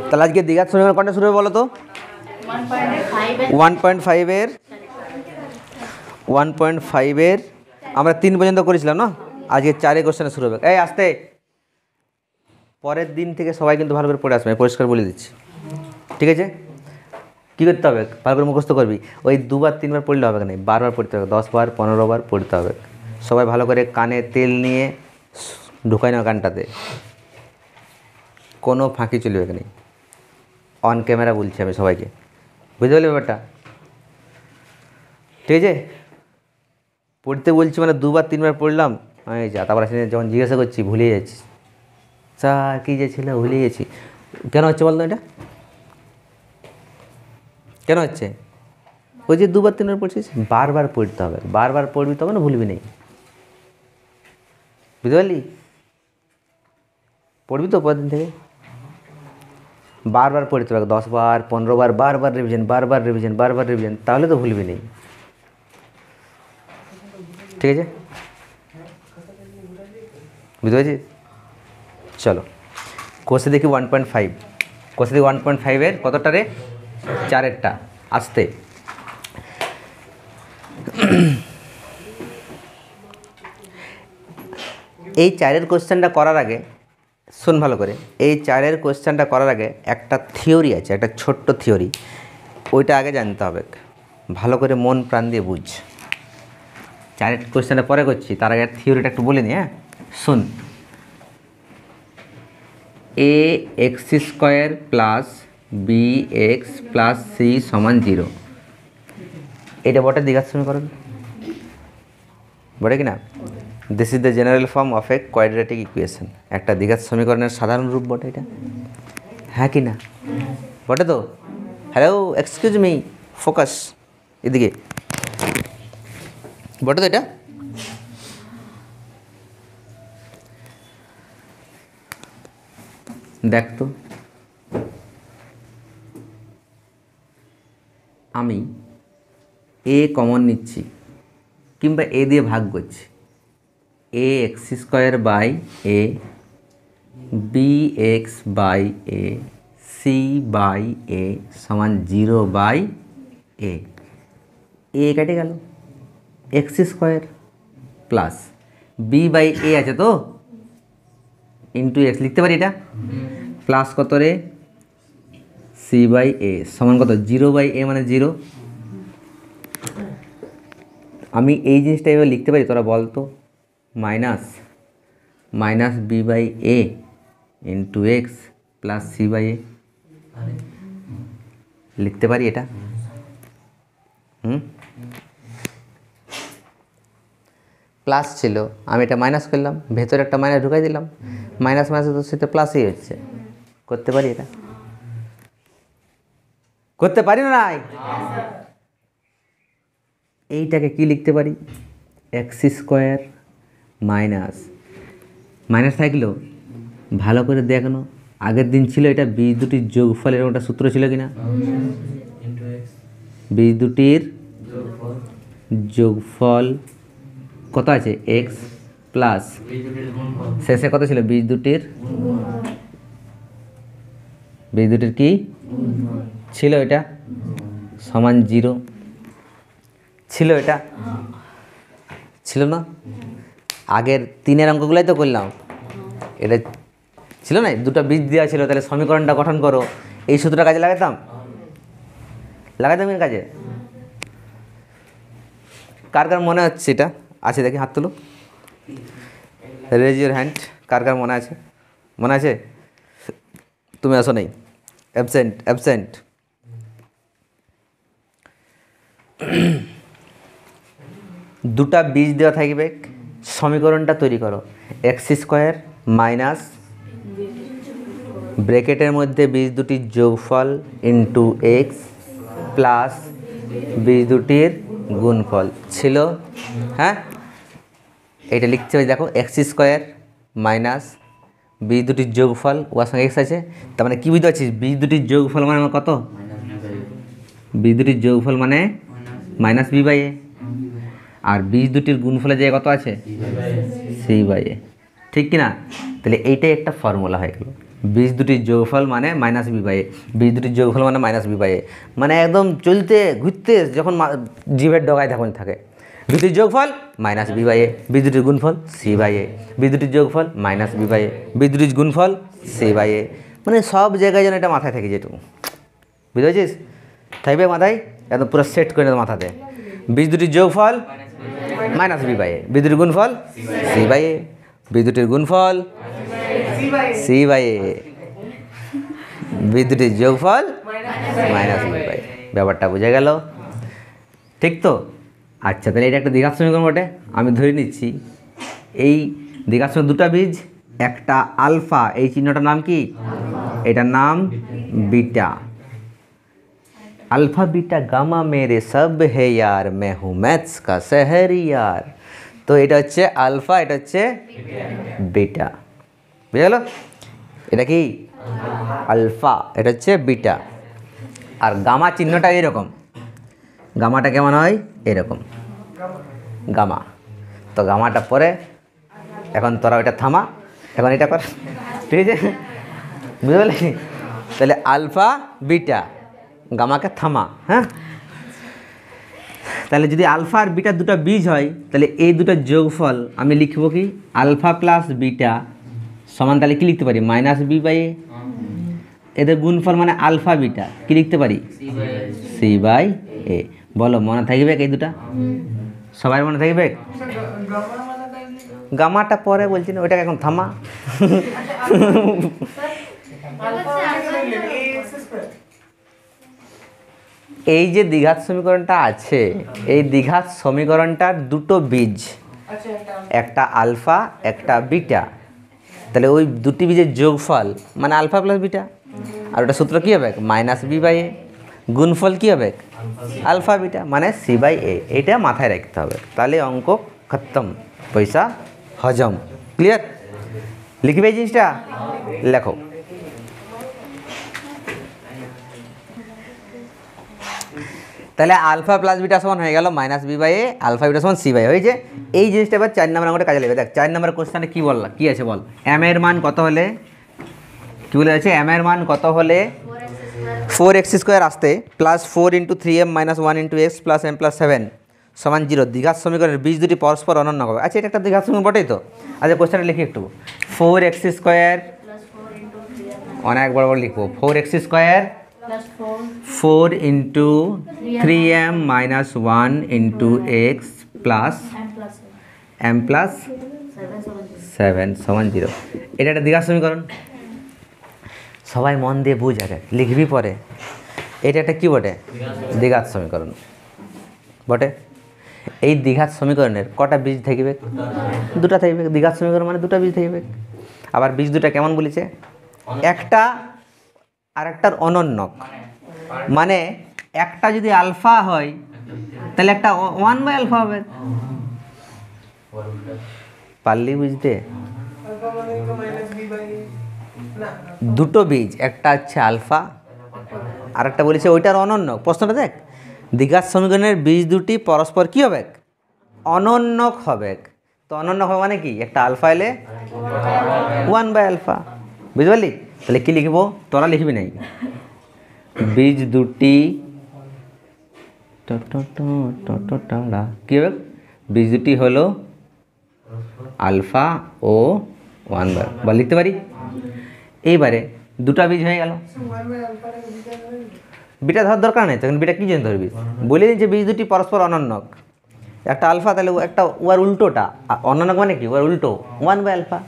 তাহলে আজকে দ্বিঘাত সমীকরণ কোনটা শুরু হবে বলো তো? 1.5 এর আমরা 3 পর্যন্ত করেছিলাম না, আজকে 4 কোশ্চেনে শুরু হবে। এই আসতে, পরের দিন থেকে সবাই কিন্তু ভালো করে পড়ে আসবে, পরিষ্কার বলে দিচ্ছি, ঠিক আছে? কী করতে হবে? ভালো করে মুখস্থ করবি। ওই 2বার 3বার পড়লে হবে না, বারবার পড়তে হবে, 10 বার 15 বার পড়তে হবে। সবাই ভালো করে কানে তেল নিয়ে ঢুকাই না কানটাতে, কোনো ফাঁকি চলবে না। অন ক্যামেরা বলছি আমি সবাইকে, বুঝতে পারলে ব্যাপারটা? ঠিক আছে? পড়তে বলছি মানে 2বার 3বার পড়লাম, আমি যা, তারপর আসলে যখন জিজ্ঞাসা করছি ভুলে যাচ্ছি, স্যার কী যে ছিল ভুলে গেছি। কেন হচ্ছে বলতো এটা? কেন হচ্ছে? ওই যে 2বার 3বার পড়ছিস, বারবার পড়তে হবে, বারবার পড়বি তবে না ভুলবি নেই, বুঝতে পারলি? পড়বি তো পরের দিন থেকে বারবার পড়তে হবে, 10 বার 15 বার, বারবার রিভিশন, বারবার রিভিশন, বারবার রিভিশন, তাহলে তো ভুলবি নেই, ঠিক আছে? বুঝতে পেরেছি? চলো কোর্সে দেখি 1.5, কোর্সে দেখি 1.5-এর কতটা রে? 4-এরটা। আসতে এই 4-এর কোশ্চেনটা করার আগে শোন ভালো করে, এই 4-এর কোশ্চেনটা করার আগে একটা থিওরি আছে, একটা ছোট্ট থিওরি, ওইটা আগে জানতে হবে, ভালো করে মন প্রাণ দিয়ে বুঝ। 4-এর কোশ্চেনটা পরে করছি, তার আগে থিওরিটা একটু বলে নি। হ্যাঁ শোন, a x square plus b x plus c সমান 0, এটা বটে দ্বিঘাত সমীকরণ, বটে কি না? This is the general form of a quadratic equation, একটা দ্বিঘাত সমীকরণের সাধারণ রূপ বটে এটা, হ্যাঁ কি না? বটে তো? হ্যালো এক্সকিউজ মি, ফোকাস এদিকে, বটে তো এটা? দেখ তো, আমি এ কমন নিচ্ছি কিংবা এ দিয়ে ভাগ করছি, a x square by a, b x by A, c by a সমান 0 বাই এ। এ কেটে গেল, x square plus b by a আছে তো, ইন্টু এক্স লিখতে পারি এটা, প্লাস কত রে? সি বাই এ সমান কত? 0 বাই এ মানে 0। আমি এই জিনিসটা এবার লিখতে পারি, তোরা বল তো, minus B by a into x plus c by a লিখতে পারি এটা? প্লাস ছিল, আমি এটা মাইনাস করলাম, ভেতরে একটা মাইনাস ঢুকাই দিলাম, মাইনাস মাইনাস তো সেটা প্লাসই হচ্ছে, করতে পারি এটা? করতে পারি না? নাই এইটাকে কি লিখতে পারি? এক্স স্কোয়ার মাইনাস মাইনাস থাকলেও ভালো করে দেখনো, আগের দিন ছিল এটা বীজ দুটির যোগফল, এরকম একটা সূত্র ছিল কিনা? বীজ দুটির যোগফল কত আছে? এক্স প্লাস শেষে কত ছিল? বীজ দুটির কি ছিল? এটা সমান 0 ছিল, এটা ছিল না? আগের 3-এর অঙ্কগুলোই তো করলাম, এটা ছিল না? দুটো বীজ দেওয়া ছিল, তাহলে সমীকরণটা গঠন করো, এই সূত্রটা কাজে লাগাতাম এর কাজে। কার কার মনে হচ্ছে এটা আছে? দেখি হাত তুলো, রেজ ইউর হ্যান্ড, কার কার মনে আছে? মনে আছে? তুমি আসো নাই, অ্যাবসেন্ট। দুটা বীজ দেওয়া থাকবে, সমীকরণটা তৈরি করো, এক্স স্কোয়ার মাইনাস ব্র্যাকেটের মধ্যে বীজ দুটির যোগফল ইন্টু এক্স প্লাস বীজ দুটির গুণফল ছিল। হ্যাঁ এটা লিখতে হবে, দেখো এক্স স্কোয়ার মাইনাস বীজ দুটির যোগফল, ওর সঙ্গে এক্স আছে, তার মানে কী বুঝতে পারছিস? বীজ দুটির যোগফল মানে আমার কত? বীজ দুটির যোগফল মানে মাইনাস বি বাই এ, আর বীজ দুটির গুণফলের জায়গায় কত আছে? সি বাই এ, ঠিক কিনা? তাহলে এইটাই একটা ফর্মুলা হয়ে গেল। বীজ দুটির যোগফল মানে মাইনাস বি বাই এ, বীজ দুটির যোগফল মানে মাইনাস বি বাই এ, মানে একদম চলতে ঘুরতে যখন জিভের ডগায় তখন থাকে। দুটির যোগফল মাইনাস বি বাই এ, বীজ দুটির গুণফল সি বাই এ, বীজ দুটির যোগফল মাইনাস বি বাই এ, বীজ দুটির গুণফল সি বাই এ, মানে সব জায়গায় যেন এটা মাথায় থাকে যেটুকু, বুঝতে পেরেছিস? থাকবে মাথায়, একদম পুরো সেট করে দেবো মাথাতে। বীজ দুটির যোগফল মাইনাস বি বাই এ, বীজ দুটির গুণফল সি বাই এ, বীজ দুটির গুণফল সি বাই এ, বীজ দুটির যোগফল মাইনাস বি বাই এ। ব্যাপারটা বোঝা গেল? ঠিক তো? আচ্ছা, তাহলে এটা একটা দ্বিঘাত সমীকরণ বটে। আমি ধরে নিচ্ছি এই দ্বিঘাত সমীকরণ দুটা বীজ, একটা আলফা, এই চিহ্নটার নাম কি? এটার নাম বিটা। अल्फा बीटा गामा मेरे सब है यार, मैं हूँ मैथ्स का शहरियार। তো এটা হচ্ছে আলফা, এটা হচ্ছে বিটা, বুঝা গেল? এটা কি আলফা, এটা হচ্ছে বিটা। আর গামা চিহ্নটা এরকম, গামাটা কেমন হয়? এরকম গামা। তো গামাটা পরে, এখন তোরা ওইটা থামা, এখন এটা কর, ঠিক আছে? বুঝতে পারলি? তাহলে আলফা বিটা, গামাকে থামা, হ্যাঁ? তাহলে যদি আলফা আর বিটা দুটো বীজ হয়, তাহলে এই দুটো যোগফল আমি লিখব কি? আলফা প্লাস বিটা সমান, তাহলে কি লিখতে পারি? মাইনাস বি বাই এ। এদের গুণফল মানে আলফা বিটা, কি লিখতে পারি? সি বাই এ। বলো, মনে থাকবে এই দুটা? সবাই মনে থাকবে? গামাটা পরে বলছি না, ওইটাকে এখন থামা। এই যে দ্বিঘাত সমীকরণটা আছে, এই দ্বিঘাত সমীকরণটার দুটো বীজ, একটা আলফা একটা বিটা। তাহলে ওই দুটি বীজের যোগফল মানে আলফা প্লাস বিটা, আর ওটা সূত্র কী হবে? মাইনাস বি বাই এ। গুণফল কী হবে? আলফা বিটা মানে সি বাই এ। এইটা মাথায় রাখতে হবে, তাহলে অঙ্ক খতম, পয়সা হজম। ক্লিয়ার? লিখবে এই জিনিসটা, লেখো। তাহলে আলফা প্লাস বিটা সমান হয়ে গেল minus B by A, alpha beta সমান সি বাই হয়েছে। এই জিনিসটা এবার 4 নম্বর অঙ্কটা কাজে লাগবে। দেখ 4 নম্বর কোশ্চেনে কী বললাম, কী আছে বল? এম এর মান কত হলে, কী বলে আছে? এম এর মান কত হলে 4x² আসতে plus 4 × 3m - 1 × x plus m plus 7 সমান 0 দ্বিঘাত সমীকরণের বীজ দুটি পরস্পর অনন্য হবে। আচ্ছা, এটা একটা দ্বিঘাত সমীকরণ বটেই তো। আচ্ছা, কোশ্চেনটা লিখি একটু। 4x² অনেক বড় বড় লিখবো। 4x² 4 × 3m - 1 × x plus m plus 7 সমান 0। এটা একটা দ্বিঘাত সমীকরণ। সবাই মন দিয়ে বুঝ, আগে লিখবি পরে। এটা একটা কী বটে? দ্বিঘাত সমীকরণ বটে। এই দ্বিঘাত সমীকরণের কটা বীজ থাকবে? দুটা থাকবে। দ্বিঘাত সমীকরণ মানে দুটা বীজ থাকবে। আবার বীজ দুটা কেমন বলেছে? একটা আর একটার অনন্যক, মানে একটা যদি আলফা হয় তাহলে একটা 1/α হবে। পারলি বুঝতে? দুটো বীজ, একটা হচ্ছে আলফা আর একটা বলেছে ওইটার অনন্যক। প্রশ্নটা দেখ, দ্বিঘাত সমীকরণের বীজ দুটি পরস্পর কী হবে? অনন্যক হবে। তো অনন্যক হবে মানে কি? একটা আলফা এলে 1/α, বুঝতে পারলি? তাহলে কী লিখবো? তোরা লিখবি নাই, বীজ দুটি কী হবে? বীজ দুটি হলো আলফা ও 1/α, বা লিখতে পারি। এইবারে দুটা বীজ হয়ে গেল, বিটা ধরার দরকার নেই তখন। বিটা কী জন্য ধরবি? বলে দিন যে বীজ দুটি পরস্পর অনন্যক। একটা আলফা, তাহলে একটা ওয়ার উল্টোটা। অনন্যক মানে কি? ওয়ার উল্টো 1/α।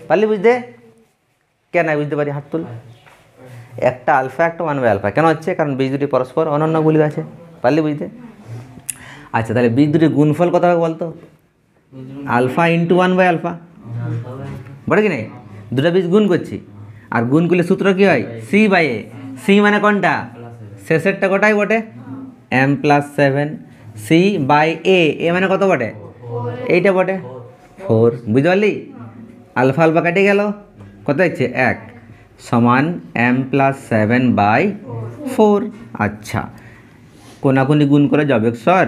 পারলি বুঝতে? কেন বুঝতে পারি? হাত তুল। একটা আলফা একটা 1/α কেন হচ্ছে? কারণ বীজ দুটি পরস্পর অনন্য বলে আছে। পারলি বুঝতে? আচ্ছা, তাহলে বীজ দুটির গুণফল কত হবে বলতো? আলফা × 1/α বটে কি নেই? দুটা বীজ গুণ করছি, আর গুণ করলে সূত্র কী হয়? C by A. সি মানে কোনটা? শেষেরটা কটাই বটে? m plus 7। C by a, এ মানে কত বটে? এইটা বটে 4। বুঝতে পারলি? আলফা আলফা কেটে গেল, কত হচ্ছে? 1 সমান m প্লাস 7/4। আচ্ছা, কোনাকুনি গুণ করে যাবে স্যার,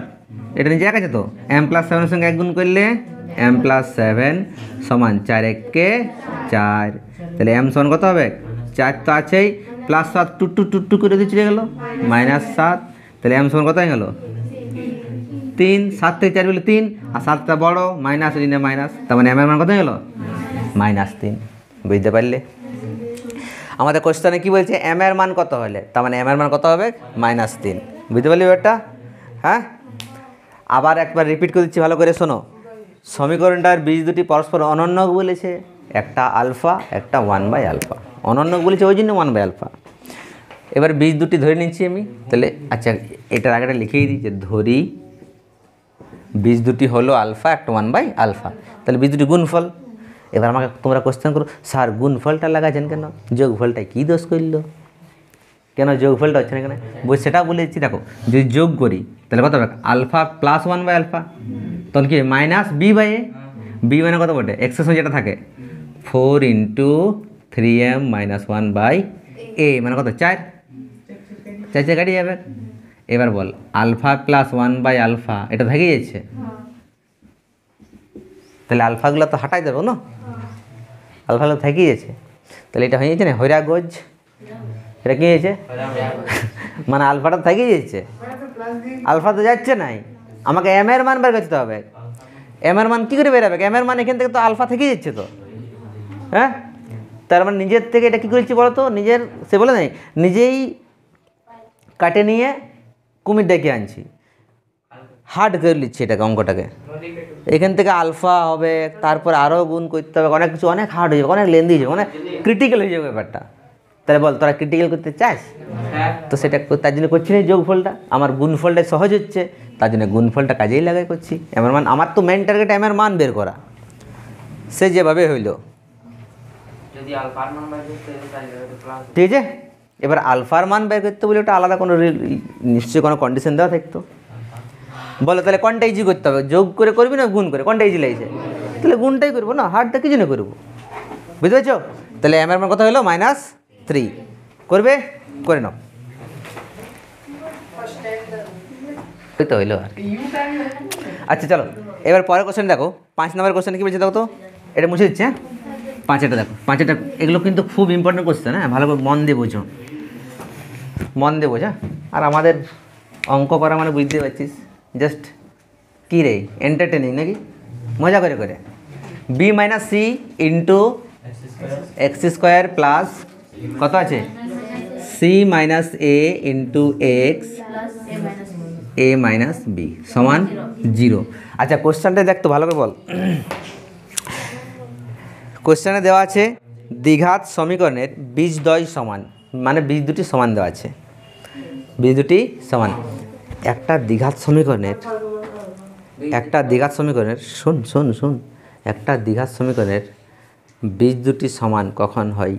এটা নিচে 1 আছে তো। m প্লাস 7 সঙ্গে 1 গুণ করলে m প্লাস 7 সমান 4 × 1 = 4। তাহলে m সমান কত হবে? 4 তো আছেই, প্লাস 7 টু করে দিয়ে চলে গেল -7, তাহলে m সমান কত হয়ে গেল 3, 7 থেকে 4 বলে 3, আর 7টা বড় মাইনাস ঋণে মাইনাস, তার মানে m এর মান কত হয়ে গেল -3। বুঝতে পারলে? আমাদের কোশ্চেনে কি বলছে m এর মান কত হলে, তার মানে m এর মান কত হবে -3। বুঝতে পারলি ব্যাপারটা? হ্যাঁ, আবার একবার রিপিট করে দিচ্ছি, ভালো করে শোনো। সমীকরণটার বীজ দুটি পরস্পর অনন্যক বলেছে, একটা আলফা একটা 1/α। অনন্যক বলেছে ওই জন্য 1/α। এবার বীজ দুটি ধরে নিচ্ছি আমি, তাহলে আচ্ছা এটার আগেটা লিখেই দিই যে ধরি বীজ দুটি হলো আলফা, একটা 1/α, তাহলে বীজ দুটি গুণফল। এবার আমাকে তোমরা কোশ্চেন করো, স্যার গুণফলটা লাগাচ্ছেন কেন, যোগফলটায় কী দোষ করলো, কেন যোগফলটা হচ্ছে না কেন? সেটা বলে দিচ্ছি। দেখো যদি যোগ করি তাহলে কত হবে আলফা প্লাস 1/α, তখন কি -b/a, বি মানে কত বটে এক্সের সঙ্গে যেটা থাকে 4 × 3m - 1/a মানে কত 4, 4 কাটিয়ে যাবে। এবার বল আলফা প্লাস 1/α এটা থেকে যাচ্ছে, তাহলে আলফাগুলো তো হাঁটাই দেবো না, আলফাগুলো থেকেই যাচ্ছে, তাহলে এটা হয়ে যাচ্ছে না হৈরাগজ, এটা কী হয়েছে মানে আলফাটা থেকেই যাচ্ছে, আলফা তো যাচ্ছে নাই, আমাকে m এর মান বের করতে হবে। m এর মান কী করে বেরোবে, m এর মান এখান থেকে তো আলফা থেকেই যাচ্ছে তো, হ্যাঁ, তার মানে নিজের থেকে এটা কী করেছি বলো তো, নিজের সে বলে নাই নিজেই কাটে নিয়ে কুমির ডেকে আনছি, হার্ড করে নিচ্ছি এটাকে, অঙ্কটাকে। এখান থেকে আলফা হবে, তারপর আরও গুণ করতে হবে, অনেক কিছু, অনেক হার্ড হয়ে যাবে, অনেক লেন্দি হয়ে যাবে, অনেক ক্রিটিক্যাল হয়ে যাবে ব্যাপারটা। তাহলে বল তোরা ক্রিটিক্যাল করতে চাস? তো সেটা তার জন্য করছি না যোগফলটা, আমার গুণফলটা সহজ হচ্ছে, তার জন্য গুণফলটা কাজেই লাগাই করছি। এম এর মান, আমার তো মেন টার্গেট এম এর মান বের করা, সে যেভাবে হইল, ঠিক আছে। এবার আলফার মান বের করতে বলে ওটা আলাদা কোনো নিশ্চয়ই কোনো কন্ডিশন দেওয়া থাকতো। বলো তাহলে কোনটা ইজি করতে হবে, যোগ করে করবি না গুণ করে, কোনটা ইজি লাগছে? তাহলে গুণটাই করবো না, হার্ডটা কি জন্য করবো, বুঝতে পারছো? তাহলে এম এর মান কত হলো -3, করবে, করে নাও, ওই তো হইলো আর। আচ্ছা চলো এবার পরের কোশ্চেন দেখো, 5 নম্বর কোশ্চেন কী বলছে দেখো তো, এটা মুছে দিচ্ছে, হ্যাঁ 5এটা দেখো, 5এটা এগুলো কিন্তু খুব ইম্পর্টেন্ট কোশ্চেন, হ্যাঁ ভালো করে মন দিয়ে বোঝো, মন দিয়ে বোঝা। আর আমাদের অঙ্ক করা মানে বুঝতে পারছিস জাস্ট কী রে এন্টারটেনিং নাকি, মজা করে করে। b - c × x² প্লাস কত আছে c - a × x a - b সমান 0। আচ্ছা কোশ্চেনটা দেখ তো ভালো করে বল। কোশ্চেনে দেওয়া আছে দ্বিঘাত সমীকরণের বীজদ্বয় সমান, মানে বীজ দুটি সমান দেওয়া আছে, বীজ দুটি সমান। একটা দ্বিঘাত সমীকরণের শুন শুন শুন, একটা দ্বিঘাত সমীকরণের বীজ দুটি সমান কখন হয়?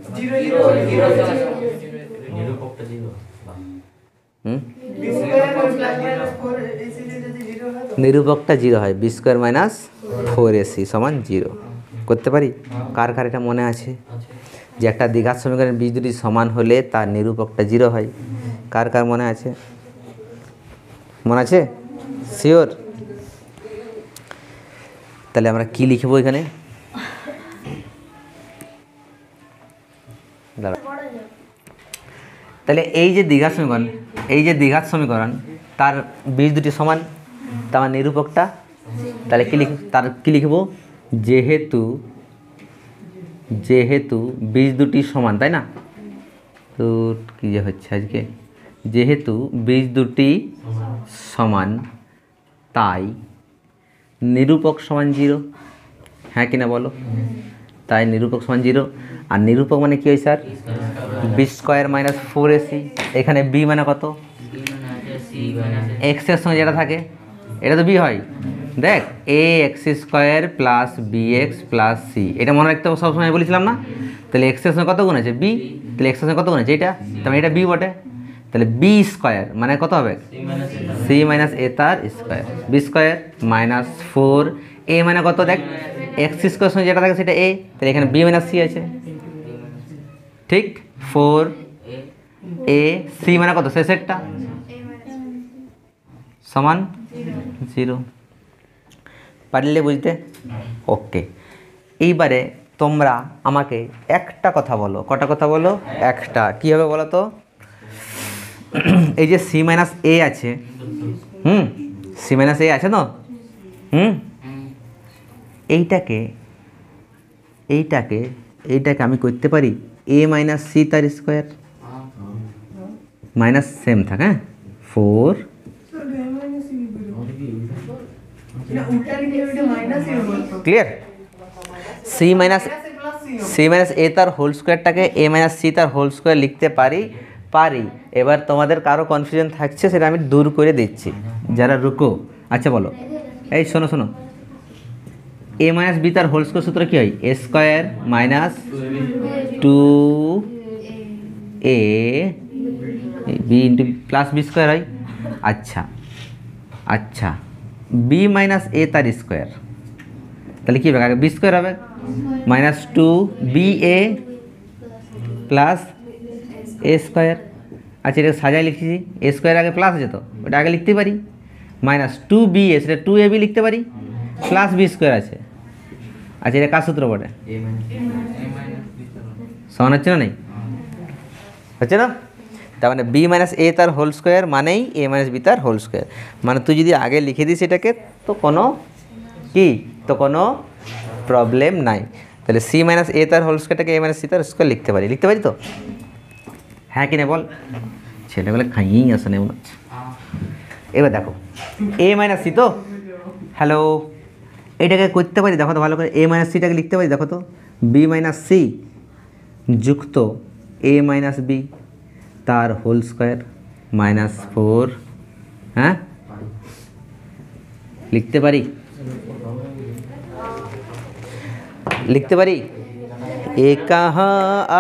নিরূপকটা 0 হয়, b² - 4ac সমান 0 করতে পারি। কার কার এটা মনে আছে যে একটা দ্বিঘাত সমীকরণের বীজ দুটি সমান হলে তার নিরূপকটা 0 হয়? কার কার মনে আছে? মনে আছে? শিওর? তাহলে আমরা কি লিখব এখানে? তাহলে এই যে দ্বিঘাত সমীকরণ তার বীজ দুটি সমান, তার নিরূপকটা, তাহলে কি লিখব? যেহেতু বীজ দুটি সমান, তাই না? তো কী যে হচ্ছে আজকে, যেহেতু বীজ দুটি সমান তাই নিরূপক সমান 0, হ্যাঁ কিনা বলো? তাই নিরূপক সমান 0। আর নিরূপক মানে কী হয় স্যার? b² - 4ac। এখানে b মানে কত? x এর সঙ্গে যেটা থাকে এটা তো b হয়, দেখ ax² plus bx plus c, এটা মনে রাখতে হবে সবসময়, বলেছিলাম না? তাহলে x এর সঙ্গে কত গুণ আছে? b, তাহলে x এর সঙ্গে কত গুণ আছে? এটা, তাহলে এটা b বটে, তাহলে b² মানে কত হবে? c - a তার স্কোয়ার, b² - 4a মানে কত? দেখ x² সঙ্গে যেটা থাকে সেটা a, তাহলে এখানে b - c আছে, ঠিক? 4a c মানে কত? শেষেরটা সমান 0। পারলে বুঝতে? ওকে। এইবারে তোমরা আমাকে একটা কথা বলো, কটা কথা বলো? একটা। কী হবে বলো তো? এই যে সি মাইনাস এ আছে, সি মাইনাস এ আছে তো, এইটাকে এইটাকে এইটাকে আমি করতে পারি এ মাইনাস সি তার স্কোয়ার, মাইনাস সেম থাক, হ্যাঁ, 4 ক্লিয়ার। সি মাইনাস এ তার হোল স্কোয়ারটাকে এ মাইনাস সি তার হোল স্কোয়ার লিখতে পারি। এবার তোমাদের কারো কনফিউশন থাকছে, সেটা আমি দূর করে দিচ্ছি যারা রুকো। আচ্ছা বলো, এই শোনো, এ মাইনাস বি তার হোল স্কোয়ার সূত্র কী হয়? A square minus 2a b into plus B square হয়। আচ্ছা বি মাইনাস এ তার স্কোয়ার, তাহলে কী হবে? আগে বি স্কোয়ার হবে, minus 2ba plus a square. আচ্ছা এটা সাজাই লিখছি, এ স্কোয়ার আগে প্লাস আছে তো, ওটা আগে লিখতে পারি। মাইনাস 2ba, সেটা 2ab লিখতে পারি, প্লাস বি স্কোয়ার আছে। আচ্ছা এটা কার সূত্র বটে? সমান হচ্ছে না? নেই হচ্ছে না? তার মানে বি মাইনাস এ তার হোল স্কোয়ার মানেই এ মাইনাস বি তার হোল স্কোয়ার। মানে তুই যদি আগে লিখে দিস এটাকে, তো কোনো প্রবলেম নাই। তাহলে সি মাইনাস এ তার হোল স্কোয়ারটাকে এ মাইনাস সি তার স্কোয়ার লিখতে পারি তো? হ্যাঁ কি না বল? ছেলেগুলো খাইয়েই আসে না মনে হচ্ছে। এবার দেখো এ মাইনাস সি তো, হ্যালো, এটাকে করতে পারি দেখো তো ভালো করে। এ মাইনাস সিটাকে লিখতে পারি দেখো তো, বি মাইনাস সি যুক্ত এ মাইনাস বি তার হোল স্কোয়ার মাইনাস 4, হ্যাঁ লিখতে পারি এ কাহা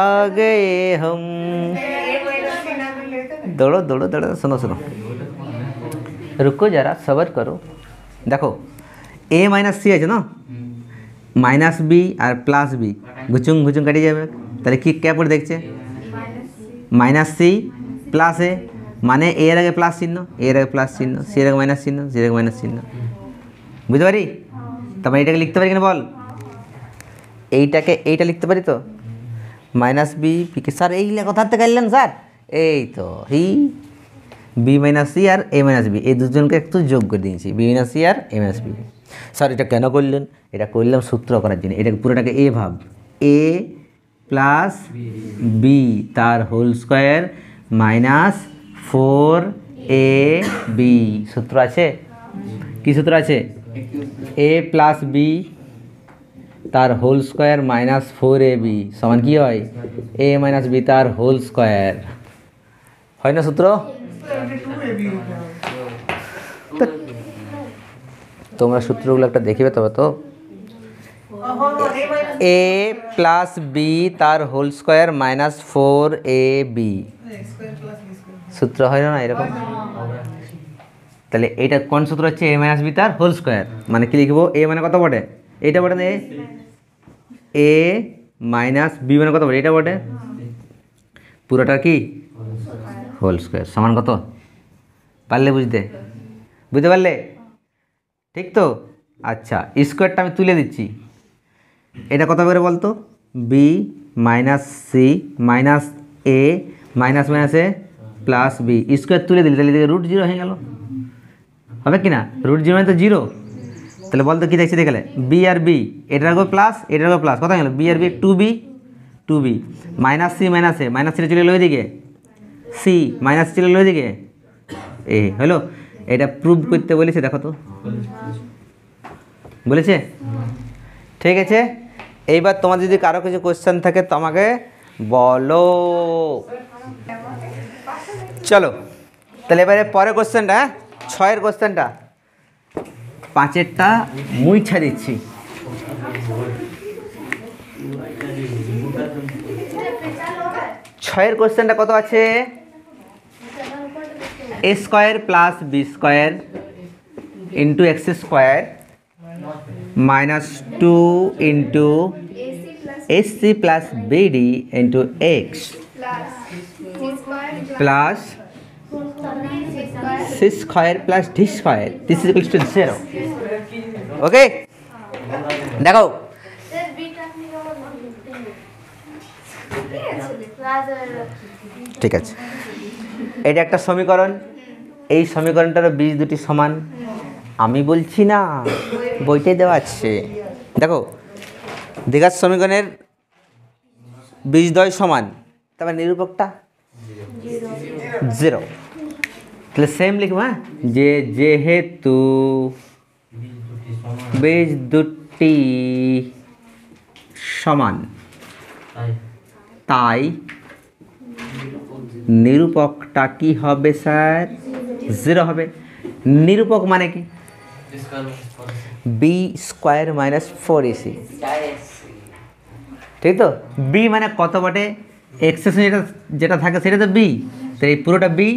আ গয়ে হম। দৌড়ো, শোনো, রুকো যারা, সবার করো। দেখো এ মাইনাস সি আছে না, মাইনাস বি আর প্লাস বি ঘুচুং কেটে যাবে। তাহলে কি ক্যা পড়ে দেখছে? মাইনাস সি প্লাস এ, মানে এর আগে প্লাস চিহ্ন, এর আগে প্লাস চিহ্ন, সি এর আগে মাইনাস চিহ্ন, সি এর আগে মাইনাস চিহ্ন। বুঝতে পারি? তারপরে এটাকে লিখতে পারি কিনা বল? এইটা লিখতে পারি তো, মাইনাস বি পিকে। স্যার এইগুলো কোথার থেকে আনলেন স্যার? এই তো বি মাইনাস সি আর এ মাইনাস বি, এই দুজনকে একটু যোগ করে দিয়েছি, বি মাইনাস সি আর এ মাইনাস বি। স্যার এটা কেন করলেন? এটা করলাম সূত্র করার জন্য। এটাকে পুরোটাকে এ ভাব, এ প্লাস বি তার হোল স্কোয়ার মাইনাস 4ab সূত্র আছে। কি সূত্র আছে? এ প্লাস বি তার হোল স্কোয়ার মাইনাস 4ab সমান কি হয়? এ মাইনাস বি তার হোল স্কোয়ার। হয় না সূত্র? তোমরা সূত্রগুলো একটা দেখিবে তবে তো। এ প্লাস বি তার হোল স্কোয়ার মাইনাস 4ab সূত্র হয় না এরকম? তাহলে এইটা কোন সূত্র হচ্ছে? এ মাইনাস বি তার হোল স্কোয়ার। মানে কি লিখবো? এ মানে কত বটে? এইটা বটে না, এ মাইনাস বি মানে কত বটে? এটা বটে, পুরোটা কি হোল স্কোয়ার সমান কত? পারলে বুঝতে পারলে? ঠিক তো? আচ্ছা স্কোয়ারটা আমি তুলে দিচ্ছি। এটা কত করে বলতো? B minus c minus a minus A plus B square তুলে দিলে, তাহলে এদিকে √0 হয়ে গেল, হবে কি না? √0 মানে তো 0। তাহলে বলতো কী দেখছি দেখলে, বি আর বি, এটার আগে প্লাস এটার আগে প্লাস, কত গেল? বি আর b 2b minus c minus a, minus সিটা চলে গেলো ওইদিকে, সি মাইনাস চলে গেলো ওইদিকে, এ হলো। এটা প্রুভ করতে বলেছে, দেখো তো বলেছে। ঠিক আছে, এইবার তোমার যদি কারো কিছু কোয়েশ্চেন থাকে তো আমাকে বলো। চলো তাহলে এবারে পরের কোয়েশ্চেনটা, 6-এর কোয়েশ্চেনটা, 5-এরটা মুইছা দিচ্ছি। ছয়ের কোয়েশ্চেনটা কত আছে? A square plus B square into x square minus 2 into a c plus b d into x plus c square plus d square, this is equals to 0। Okay দেখো ঠিক আছে, এটা একটা সমীকরণ, এই সমীকরণটারও বীজ দুটি সমান। আমি বলছি না, বইটাই দেওয়া আছে। দেখো দ্বিঘাত সমীকরণের বীজদ্বয় সমান, তারপর নিরূপকটা 0। তাহলে সেম লিখবো, হ্যাঁ, যে যেহেতু বীজ দুটি সমান তাই নিরূপকটা কি হবে স্যার? 0 হবে। নিরূপক মানে কি? বি স্কোয়ার মাইনাস 4ac, ঠিক তো? বি মানে কত বটে? এক্সের সঙ্গে যেটা থাকে সেটা তো বি, তাহলে এই পুরোটা বি,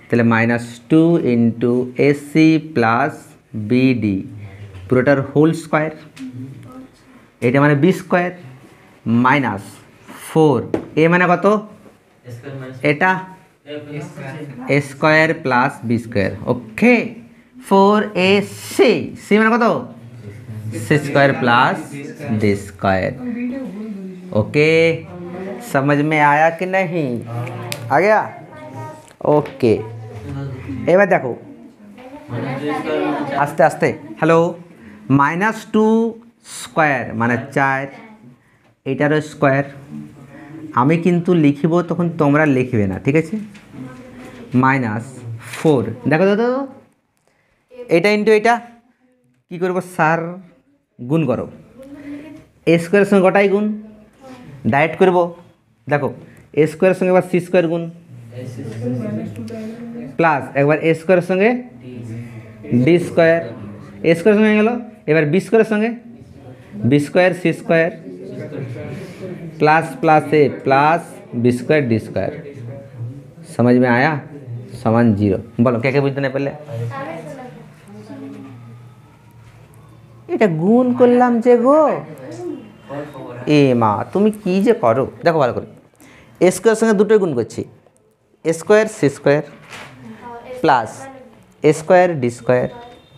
তাহলে -2 ইন্টু এসি প্লাস বিডি, পুরোটার হোল স্কোয়ার, এটা মানে বি স্কোয়ার মাইনাস 4, এ মানে কত? এটা a square plus B square, okay. 4ac, c মানে কত? C square plus d square. Okay, समझ में आया कि नहीं? आ गया? ओके, এবার দেখো আস্তে আস্তে। হ্যালো, -2 স্কোয়ার মানে 4, এটারও স্কোয়ার। আমি কিন্তু লিখিব, তখন তোমরা লিখবে না, ঠিক আছে? -4, দেখো দাদা, এটা ইন্টু এটা কী করবো স্যার? গুণ করো, এ স্কোয়ারের সঙ্গে গোটাই গুণ, ডাইরেক্ট করব। দেখো এ স্কোয়ারের সঙ্গে এবার সি স্কোয়ার গুণ, প্লাস একবার এ স্কোয়ারের সঙ্গে ডি স্কোয়ার, এ স্কোয়ারের সঙ্গে গেল, এবার বি স্কোয়ারের সঙ্গে b square C square, plus plus a plus b square d square. समझ में आया? समान 0। बोलो क्या क्या बुझते नहीं पहले? এটা গুণ করলাম যে গো, এ মা তুমি কি যে করো, দেখো ভালো করে। এ স্কোয়ারের সঙ্গে দুটোই গুণ করছি, a square C square plus a square D square,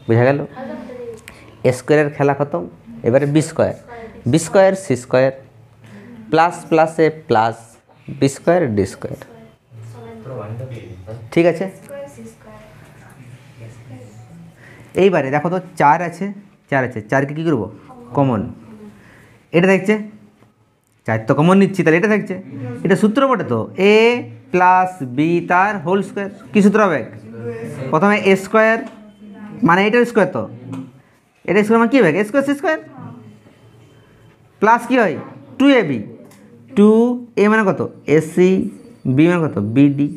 বোঝা গেল? এ স্কোয়ারের খেলা খতম, এবারে b square C square plus plus a plus B square D square, ঠিক আছে? এইবারে দেখো তো 4 আছে, 4কে কী করবো? কমন। এটা দেখছে 4 তো কমন নিচ্ছি, তাহলে এটা দেখছে, এটা সূত্র বটে তো, এ প্লাস বি তার হোল স্কোয়ার। কী সূত্র হবে? প্রথমে এ স্কোয়ার মানে এটার স্কোয়ার, তো এটা স্কোয়ার মানে কী হবে? এ স্কোয়ার সি স্কোয়ার প্লাস কী হয়? 2ab, 2a মানে কত? এসি, বি মানে কত? বিডি,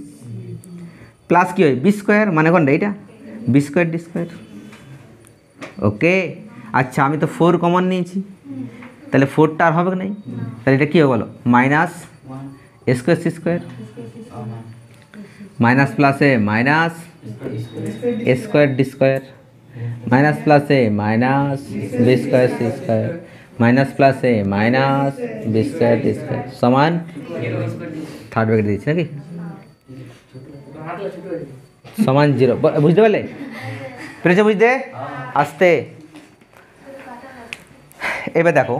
প্লাস কী হয়? বি স্কোয়ার মানে কোনটা? এটা বি স্কোয়ার ডি স্কোয়ার, ওকে। আচ্ছা আমি তো 4 কমন নিয়েছি, তাহলে 4টা আর হবে না, তাহলে এটা কী হবে বলো? Minus a square C square minus plus a minus a square D square minus plus a minus B square C square minus plus a minus B square D square সমান থার্ড ব্র্যাকেট দিচ্ছি নাকি সমান 0। বুঝতে পারলে? পেরেছে বুঝতে? আসতে এবার দেখো,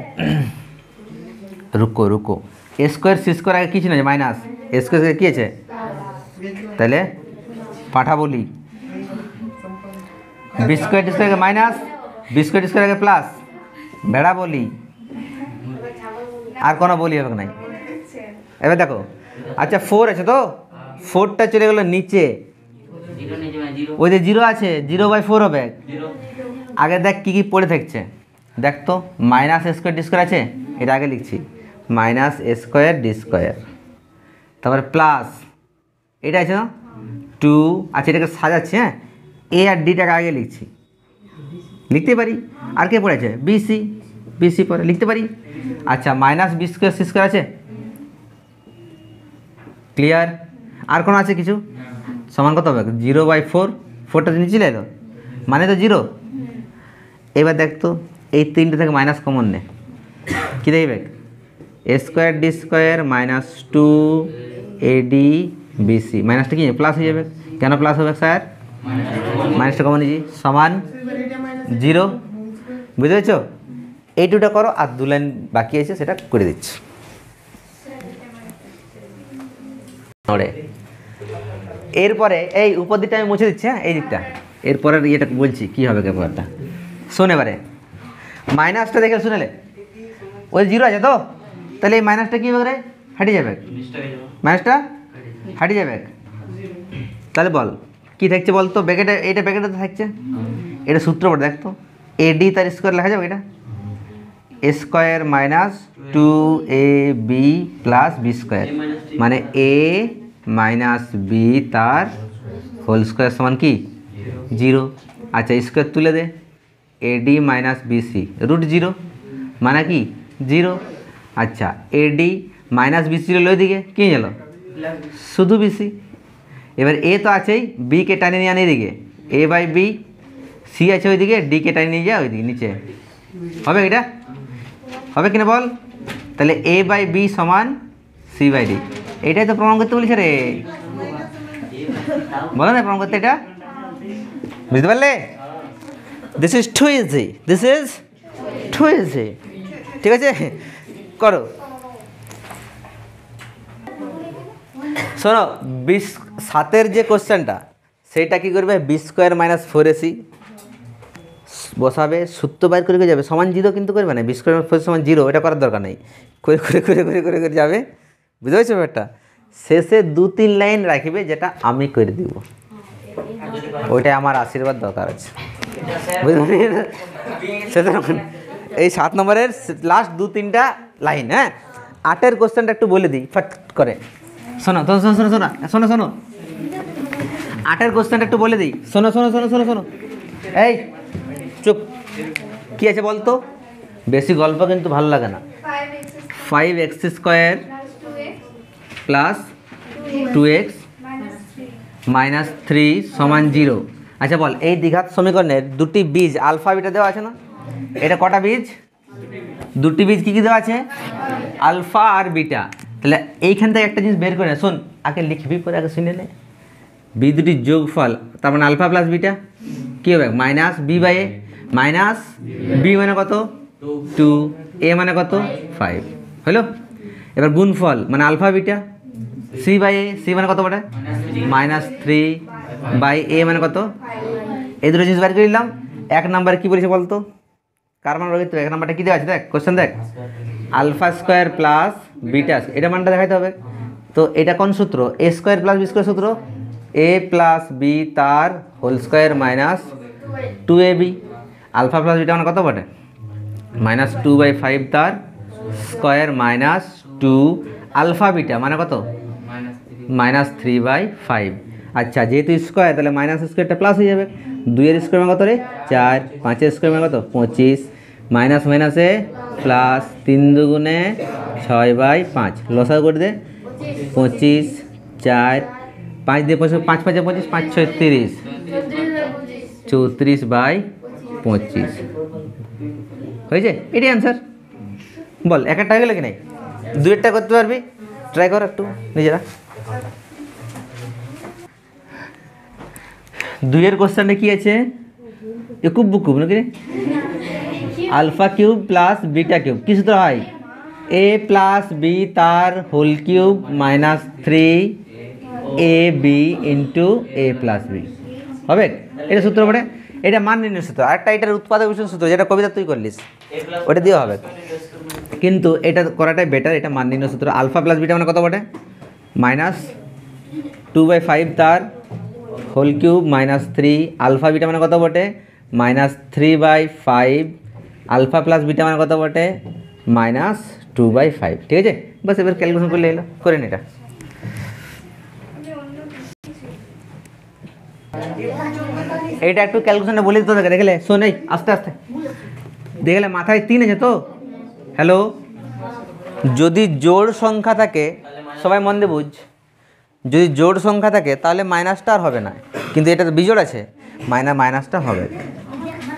রুকো রুকো, এ স্কোয়ার সি স্কোয়ার আগে কী ছিল? মাইনাস এ স্কোয়ার কী আছে? তাহলে পাঠা বলি, B square D square minus B square D square আগে প্লাস ভেড়া বলি, আর কোনো বলি হবে নাই। এবার দেখো, আচ্ছা 4 আছে তো, 4টা চলে গেলো নিচে, ওই যে 0 আছে, 0/4 হবে। আগে দেখ কী কী পড়ে থাকছে, দেখ তো, minus a square D square আছে, এটা আগে লিখছি, minus a square D square, তারপরে প্লাস এটা আছে না 2, আচ্ছা এটাকে সাজাচ্ছি, হ্যাঁ, এ আর ডিটাকে আগে লিখছি, লিখতে পারি। আর কে পড়েছে? বিসি, বিসি পরে লিখতে পারি। আচ্ছা minus B square C square আছে, ক্লিয়ার? আর কোনো আছে কিছু? সমান কত হবে? 0/4, 4টা নিচে এলো মানে তো 0। এবার দেখ তো, এই 3টে থেকে মাইনাস কমন নে, কী দেখবে? A square D square minus 2ad b c, মাইনাসটা কি প্লাস হয়ে যাবে? কেন প্লাস হবে স্যার? মাইনাসটা কমন নিয়েছি, সমান 0। বুঝতে পেরেছ? এই 2টা করো, আর 2 লাইন বাকি আছে সেটা করে দিচ্ছি। নড়ে। এরপরে এই উপর দিকটা আমি মুছে দিচ্ছি, হ্যাঁ এই দিকটা, এরপরে ইয়েটা বলছি কী হবে ব্যাপারটা। শোন এবারে মাইনাসটা দেখে শুনেলে ওই জিরো আছে তো, তাহলে এই মাইনাসটা কী হবে রে, হাঁটিয়ে যাবে, মাইনাসটা হাঁটিয়ে যাবে। তাহলে বল কী থাকছে বল তো, ব্যাকেটে এইটা ব্যাকেটে থাকছে, এটা সূত্র পড়ে দেখ তো, এডি তার স্কোয়ার লেখা যাবে, এটা a square minus 2ab plus B square, মানে এ মাইনাস বি তার হোল স্কোয়ার সমান কি 0। আচ্ছা স্কোয়ার তুলে দে, এডি মাইনাস বিসি রুট 0 মানে কি 0। আচ্ছা এডি মাইনাস বিসি লই দিকে কী গেল শুধু বিসি। এবার এ তো আছেই, বি কে টানে নিয়ে আনে এদিকে, এ বাই বি, সি আছে ওইদিকে, ডি কে টানে নিয়ে যা ওইদিকে নিচে, হবে এটা হবে কিনা বল। তাহলে এ বাই বি সমান সি বাই ডি, এটাই তো প্রমাণ করতে বলেছে রে, বলো না প্রমাণ করতে, এটা বুঝতে পারলে। This is too easy, this is too easy, ঠিক আছে করো। শোনো 7 যে কোশ্চেনটা সেইটা কী করবে, বি স্কোয়ার মাইনাস 4ac বসাবে, সূত্র বাইর করে যাবে, সমান 0 কিন্তু করবে না, বি স্কোয়ার মাইনাস 4 সমান 0, এটা করার দরকার নেই, করে করে করে করে করে করে যাবে, বুঝতে পারছো ব্যাপারটা। শেষে 2-3 লাইন রাখবে যেটা আমি করে দিব, ওইটাই আমার আশীর্বাদ দরকার আছে, বুঝলি। এই 7 নম্বরের লাস্ট 2-3টা লাইন, হ্যাঁ 8-এর কোশ্চেনটা একটু বলে দিই ফট করে, শোনো তো, শোনো শোনো শোনো শোনো শোনো 8-এর কোশ্চেনটা একটু বলে দিই, শোনো শোনো শোনো শোনো শোনো, এই চুপ, কী আছে বলতো, বেশি গল্প কিন্তু ভালো লাগে না। 5x square plus 2x minus 3 সমান 0। আচ্ছা বল এই দ্বিঘাত সমীকরণের দুটি বীজ আলফা বিটা দেওয়া আছে না, এটা কটা বীজ, দুটি বীজ কী কী দেওয়া আছে, আলফা আর বিটা। তাহলে এইখান থেকে একটা জিনিস বের করে না, শোন আগে লিখবি পরে আগে শুনে নে, বি দুটির যোগফল তার মানে আলফা প্লাস বিটা কী হবে, minus B by A, minus B মানে কত 2, এ মানে কত 5 হলো। এবার গুণফল মানে alpha beta, C by A, C মানে কত বটে মাইনাস 3 বাই এ মানে কত, এই দুটো জিনিস বের করে নিলাম। 1 নাম্বার কী বলেছে বলতো, কার মান রয়েছে, 1 নাম্বারটা কী দেওয়া আছে দেখ, কোশ্চেন দেখ, আলফা স্কোয়ার প্লাস বিটা, এটা মানটা দেখাতে হবে। তো এটা কোন সূত্র, A square plus B square সূত্র, এ প্লাস বি তার whole square minus 2ab, alpha plus beta মানে কত বটে মাইনাস 2/5 তার স্কোয়ার মাইনাস 2, আলফা বিটা মানে কত মাইনাস 3/5। আচ্ছা যেহেতু স্কোয়ার তাহলে মাইনাস স্কোয়ারটা প্লাস হয়ে যাবে, 2-এর স্কোয়ার মানে কত রে 4, 5-এর স্কোয়ার মানে কত 25, মাইনাস মাইনাসে প্লাস, 3 দুগুণে 6/5, লসাগু করে দে 25, 4, 5 দিয়ে 5 5 25, 5 6 30, 34/25 হয়েছে, এটাই অ্যান্সার। বল একটা হয়ে গেল কি নাই, 2-এরটা করতে পারবি, ট্রাই কর একটু নিজেরা। 2-এর কোশ্চেনটা কি আছে, একুব বুকুব নাকি, alpha cube plus beta cube, কি সূত্র হয়, এ প্লাস বি তার whole cube minus 3ab into a plus b হবে, এটা সূত্র পড়ে, এটা মান নির্ণয় সূত্র। আরেকটা এটার উৎপাদক বিশ্লেষণ সূত্র যেটা কবিতা তুই করলিস, ওটা দিয়ে হবে, কিন্তু এটা করাটাই বেটার, এটা মান নির্ণয় সূত্র। আলফা প্লাস বিটা মানে কত বটে মাইনাস 2/5 তার whole cube minus 3, alpha beta মানে কত বটে মাইনাস 3/5, আলফা প্লাস বিটা মানে কত বটে মাইনাস 2/5, ঠিক আছে। বাস এবার ক্যালকুলেশন করলে এলো, করে নি এটা। এইটা একটু ক্যালকুলেশনটা বলে দিতে থাকে, দেখলে শোন, এই আস্তে আস্তে দেখলে মাথায় 3 আছে তো, হ্যালো, যদি জোড় সংখ্যা থাকে, সবাই মন দিয়ে বুঝ, যদি জোড় সংখ্যা থাকে তাহলে মাইনাসটা আর হবে না, কিন্তু এটা তো বিজোড় আছে, মাইনাসটা হবে,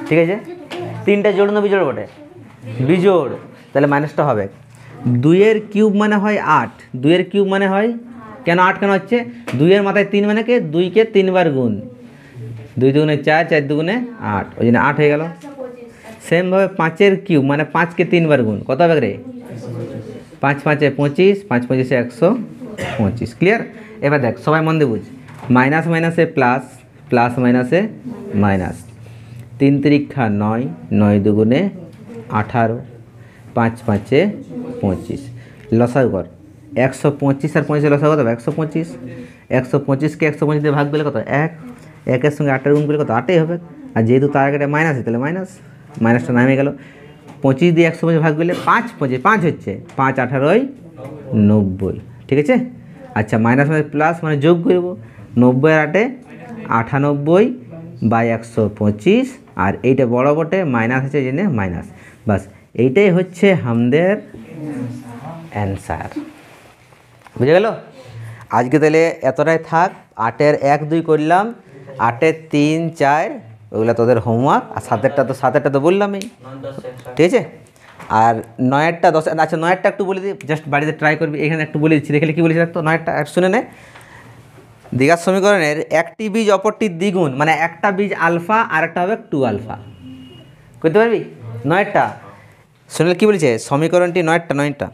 ঠিক আছে। 3টা জোড় না বিজোড় বটে, বিজোড়, তাহলে মাইনাসটা হবে। 2-এর কিউব মানে হয় 8, 2-এর কিউব মানে হয় কেন 8 কেন হচ্ছে, 2-এর মাথায় 3 মানে কে 2-কে 3 বার গুণ, 2 দুগুণে 4, 4 দুগুণে 8, ওই জন্য 8 হয়ে গেল। সেমভাবে 5-এর কিউব মানে 5-কে 3 বার গুণ, কত হবে রে 5 5 25, 5 25 125, ক্লিয়ার। এবার দেখ সবাই মন দিয়ে বুঝ, মাইনাস মাইনাসে প্লাস, প্লাস মাইনাসে মাইনাস, 3 তিরিক্ষা 9, 9 দুগুণে 18, 5 5-এ 25, লসাগু কর 125 আর 25 লসাগু কত হবে 125, 125কে 125 দিয়ে ভাগ করলে কত 1, 1-এর সঙ্গে 8 গুণ করলে কত 8ই হবে, আর যেহেতু তার আগে মাইনাস তাহলে মাইনাস, মাইনাসটা নামে গেল, 25 দিয়ে 125 ভাগ করলে 5 5 5 হচ্ছে 5 18 90, ঠিক আছে। আচ্ছা মাইনাস মানে প্লাস মানে যোগ করব, 90 আর 8-এ 98 বাই 125, আর এইটা বড় বটে মাইনাস আছে জেনে মাইনাস, বাস এইটাই হচ্ছে আমাদের অ্যান্সার। বুঝে গেল? আজকে তাহলে এতটাই থাক। 8-এর 1 2 করলাম, 8-এর 3 4 ওগুলো তোদের হোমওয়ার্ক, আর 7-এরটা তো বললামই, ঠিক আছে। আর 9-এরটা 10, আচ্ছা 9-এরটা একটু বলে দিই, জাস্ট বাড়িতে ট্রাই করবি, এখানে একটু বলে দিচ্ছি, দেখলে কী বলেছি তো 9-এরটা শুনে নে। দ্বিঘাত সমীকরণের একটি বীজ অপরটির দ্বিগুণ, মানে একটা বীজ আলফা আর একটা হবে 2 আলফা, করতে পারবি? 9-এরটা শুনলে কী বলেছে, সমীকরণটি 9-টা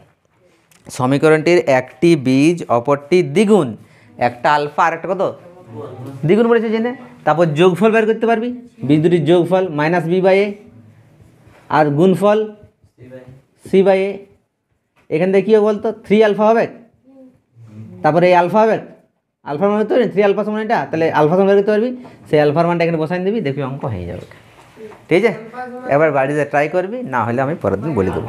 সমীকরণটির একটি বীজ অপরটির দ্বিগুণ, একটা আলফা আর একটা কত দ্বিগুণ বলেছে জেনে, তারপর যোগফল বের করতে পারবি, বীজ দুটির যোগফল মাইনাস বি বাই এ, আর গুণফল সি বাই এ। এখান থেকে কী হবে বলতো 3 আলফা হবে, তারপরে এই আলফা হবে, আলফার মান করতে পারবি 3 আলফা সমান এটা, তাহলে আলফা সমান বের করতে পারবি, সেই আলফার মানটা এখানে বসাই দিবি, দেখবি অঙ্ক হয়ে যাবে, ঠিক আছে। এবার বাড়িতে ট্রাই করবি, না হলে আমি পরের দিন বলে দেবো।